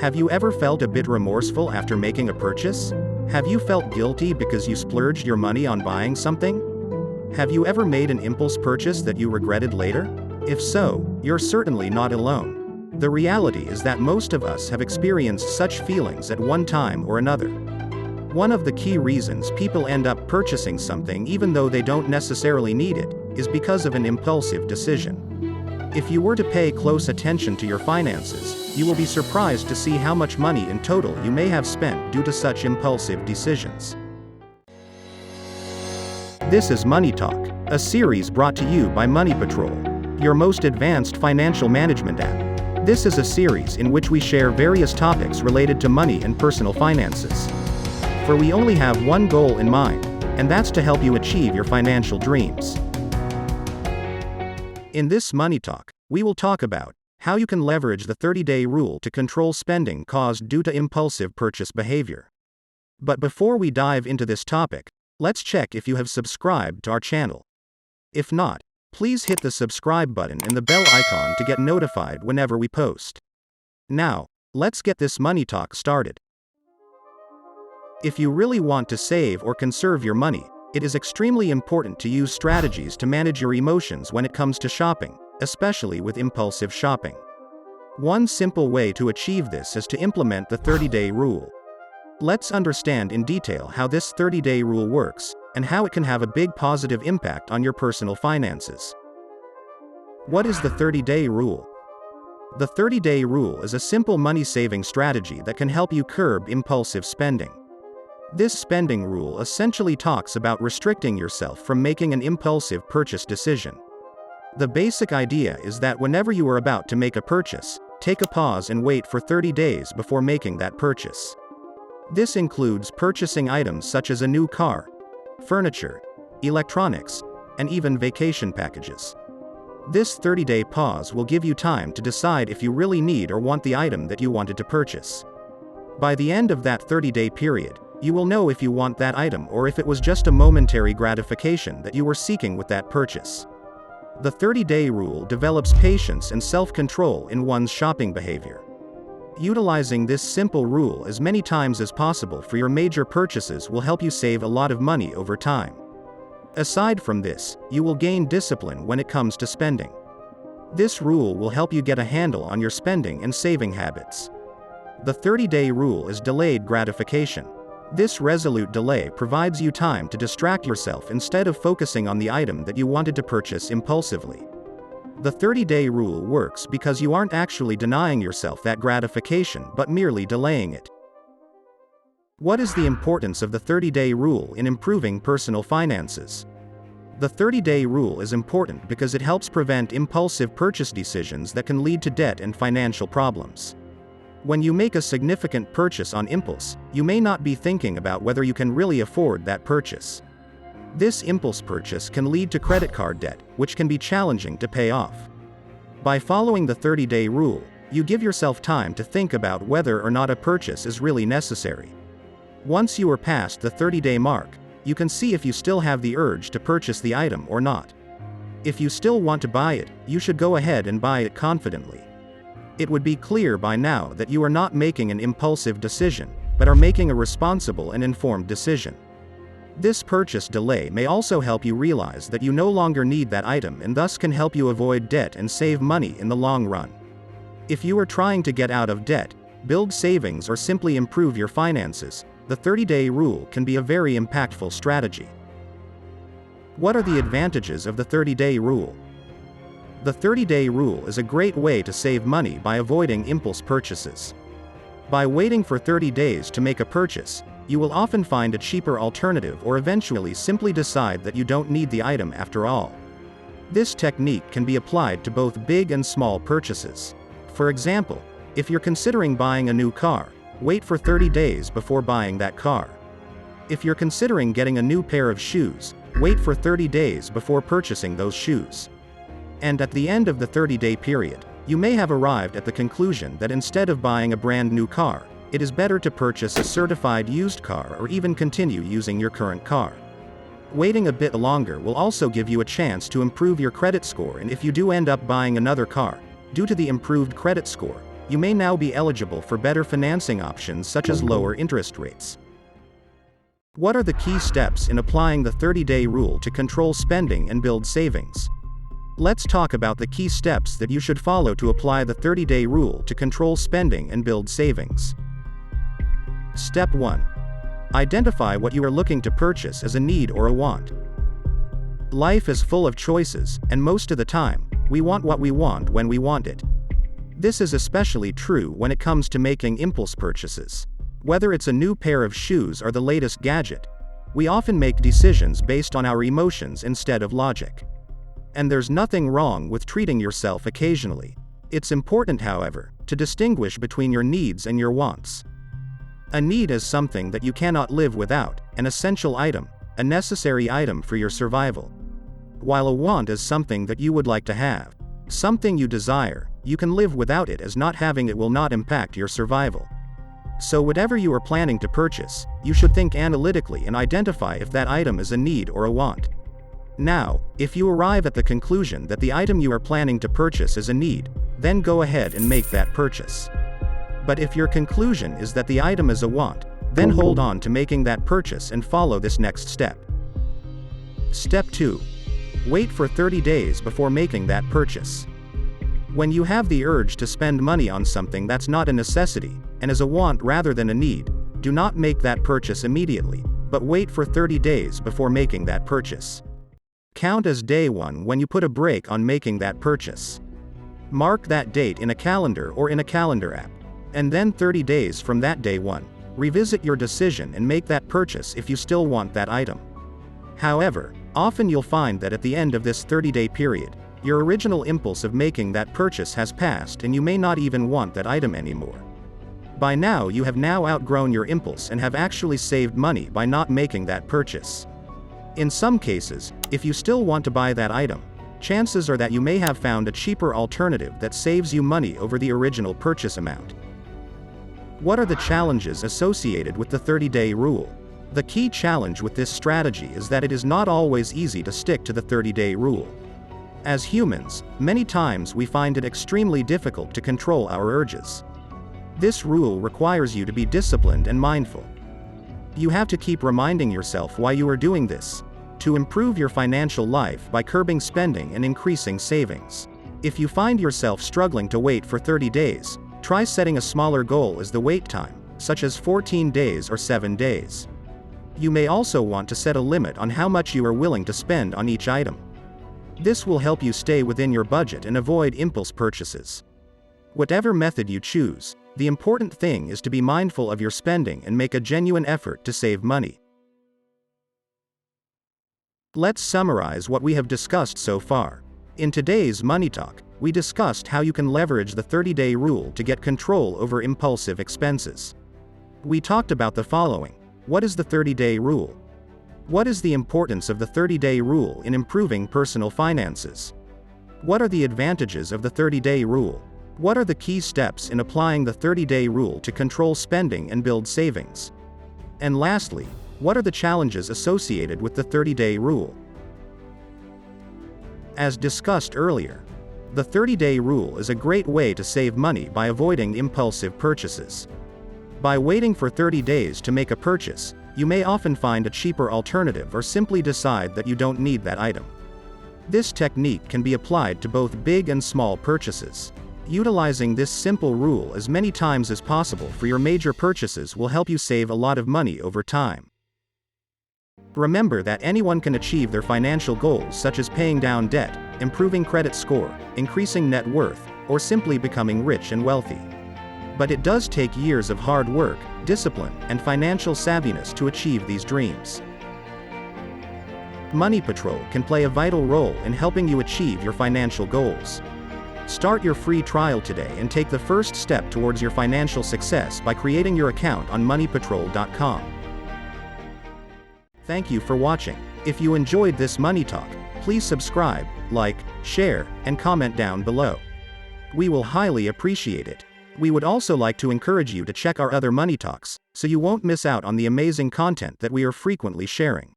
Have you ever felt a bit remorseful after making a purchase? Have you felt guilty because you splurged your money on buying something? Have you ever made an impulse purchase that you regretted later? If so, you're certainly not alone. The reality is that most of us have experienced such feelings at one time or another. One of the key reasons people end up purchasing something even though they don't necessarily need it, is because of an impulsive decision. If you were to pay close attention to your finances, you will be surprised to see how much money in total you may have spent due to such impulsive decisions. This is Money Talk, a series brought to you by MoneyPatrol, your most advanced financial management app. This is a series in which we share various topics related to money and personal finances. For we only have one goal in mind, and that's to help you achieve your financial dreams. In this Money Talk, we will talk about how you can leverage the 30-day rule to control spending caused due to impulsive purchase behavior. But before we dive into this topic, let's check if you have subscribed to our channel. If not, please hit the subscribe button and the bell icon to get notified whenever we post. Now, let's get this Money Talk started. If you really want to save or conserve your money, it is extremely important to use strategies to manage your emotions when it comes to shopping, especially with impulsive shopping. One simple way to achieve this is to implement the 30-day rule. Let's understand in detail how this 30-day rule works, and how it can have a big positive impact on your personal finances. What is the 30-day rule? The 30-day rule is a simple money-saving strategy that can help you curb impulsive spending. This spending rule essentially talks about restricting yourself from making an impulsive purchase decision. The basic idea is that whenever you are about to make a purchase, take a pause and wait for 30 days before making that purchase. This includes purchasing items such as a new car, furniture, electronics, and even vacation packages. This 30-day pause will give you time to decide if you really need or want the item that you wanted to purchase. By the end of that 30-day period, you will know if you want that item or if it was just a momentary gratification that you were seeking with that purchase. The 30-day rule develops patience and self-control in one's shopping behavior. Utilizing this simple rule as many times as possible for your major purchases will help you save a lot of money over time. Aside from this, you will gain discipline when it comes to spending. This rule will help you get a handle on your spending and saving habits. The 30-day rule is delayed gratification. This resolute delay provides you time to distract yourself instead of focusing on the item that you wanted to purchase impulsively. The 30-day rule works because you aren't actually denying yourself that gratification but merely delaying it. What is the importance of the 30-day rule in improving personal finances? The 30-day rule is important because it helps prevent impulsive purchase decisions that can lead to debt and financial problems. When you make a significant purchase on impulse, you may not be thinking about whether you can really afford that purchase. This impulse purchase can lead to credit card debt, which can be challenging to pay off. By following the 30-day rule, you give yourself time to think about whether or not a purchase is really necessary. Once you are past the 30-day mark, you can see if you still have the urge to purchase the item or not. If you still want to buy it, you should go ahead and buy it confidently. It would be clear by now that you are not making an impulsive decision, but are making a responsible and informed decision. This purchase delay may also help you realize that you no longer need that item and thus can help you avoid debt and save money in the long run. If you are trying to get out of debt, build savings or simply improve your finances, the 30-day rule can be a very impactful strategy. What are the advantages of the 30-day rule? The 30-day rule is a great way to save money by avoiding impulse purchases. By waiting for 30 days to make a purchase, you will often find a cheaper alternative or eventually simply decide that you don't need the item after all. This technique can be applied to both big and small purchases. For example, if you're considering buying a new car, wait for 30 days before buying that car. If you're considering getting a new pair of shoes, wait for 30 days before purchasing those shoes. And at the end of the 30-day period, you may have arrived at the conclusion that instead of buying a brand new car, it is better to purchase a certified used car or even continue using your current car. Waiting a bit longer will also give you a chance to improve your credit score, and if you do end up buying another car, due to the improved credit score, you may now be eligible for better financing options such as lower interest rates. What are the key steps in applying the 30-day rule to control spending and build savings? Let's talk about the key steps that you should follow to apply the 30-day rule to control spending and build savings. Step 1. Identify what you are looking to purchase as a need or a want. Life is full of choices, and most of the time, we want what we want when we want it. This is especially true when it comes to making impulse purchases. Whether it's a new pair of shoes or the latest gadget, we often make decisions based on our emotions instead of logic. And there's nothing wrong with treating yourself occasionally. It's important, however, to distinguish between your needs and your wants. A need is something that you cannot live without, an essential item, a necessary item for your survival. While a want is something that you would like to have, something you desire, you can live without it, as not having it will not impact your survival. So whatever you are planning to purchase, you should think analytically and identify if that item is a need or a want. Now, if you arrive at the conclusion that the item you are planning to purchase is a need, then go ahead and make that purchase. But if your conclusion is that the item is a want, then hold on to making that purchase and follow this next step. Step 2. Wait for 30 days before making that purchase. When you have the urge to spend money on something that's not a necessity, and is a want rather than a need, do not make that purchase immediately, but wait for 30 days before making that purchase. Count as day 1 when you put a brake on making that purchase. Mark that date in a calendar or in a calendar app. And then 30 days from that day 1, revisit your decision and make that purchase if you still want that item. However, often you'll find that at the end of this 30-day period, your original impulse of making that purchase has passed and you may not even want that item anymore. By now you have now outgrown your impulse and have actually saved money by not making that purchase. In some cases, if you still want to buy that item, chances are that you may have found a cheaper alternative that saves you money over the original purchase amount. What are the challenges associated with the 30-day rule? The key challenge with this strategy is that it is not always easy to stick to the 30-day rule. As humans, many times we find it extremely difficult to control our urges. This rule requires you to be disciplined and mindful. You have to keep reminding yourself why you are doing this, to improve your financial life by curbing spending and increasing savings. If you find yourself struggling to wait for 30 days, try setting a smaller goal as the wait time, such as 14 days or 7 days. You may also want to set a limit on how much you are willing to spend on each item. This will help you stay within your budget and avoid impulse purchases. Whatever method you choose, the important thing is to be mindful of your spending and make a genuine effort to save money. Let's summarize what we have discussed so far. In today's Money Talk, we discussed how you can leverage the 30-day rule to get control over impulsive expenses. We talked about the following. What is the 30-day rule? What is the importance of the 30-day rule in improving personal finances? What are the advantages of the 30-day rule? What are the key steps in applying the 30-day rule to control spending and build savings? And lastly, what are the challenges associated with the 30-day rule? As discussed earlier, the 30-day rule is a great way to save money by avoiding impulsive purchases. By waiting for 30 days to make a purchase, you may often find a cheaper alternative or simply decide that you don't need that item. This technique can be applied to both big and small purchases. Utilizing this simple rule as many times as possible for your major purchases will help you save a lot of money over time. Remember that anyone can achieve their financial goals, such as paying down debt, improving credit score, increasing net worth, or simply becoming rich and wealthy. But it does take years of hard work, discipline, and financial savviness to achieve these dreams. MoneyPatrol can play a vital role in helping you achieve your financial goals. Start your free trial today and take the first step towards your financial success by creating your account on MoneyPatrol.com. Thank you for watching. If you enjoyed this Money Talk, please subscribe, like, share, and comment down below. We will highly appreciate it. We would also like to encourage you to check our other Money Talks, so you won't miss out on the amazing content that we are frequently sharing.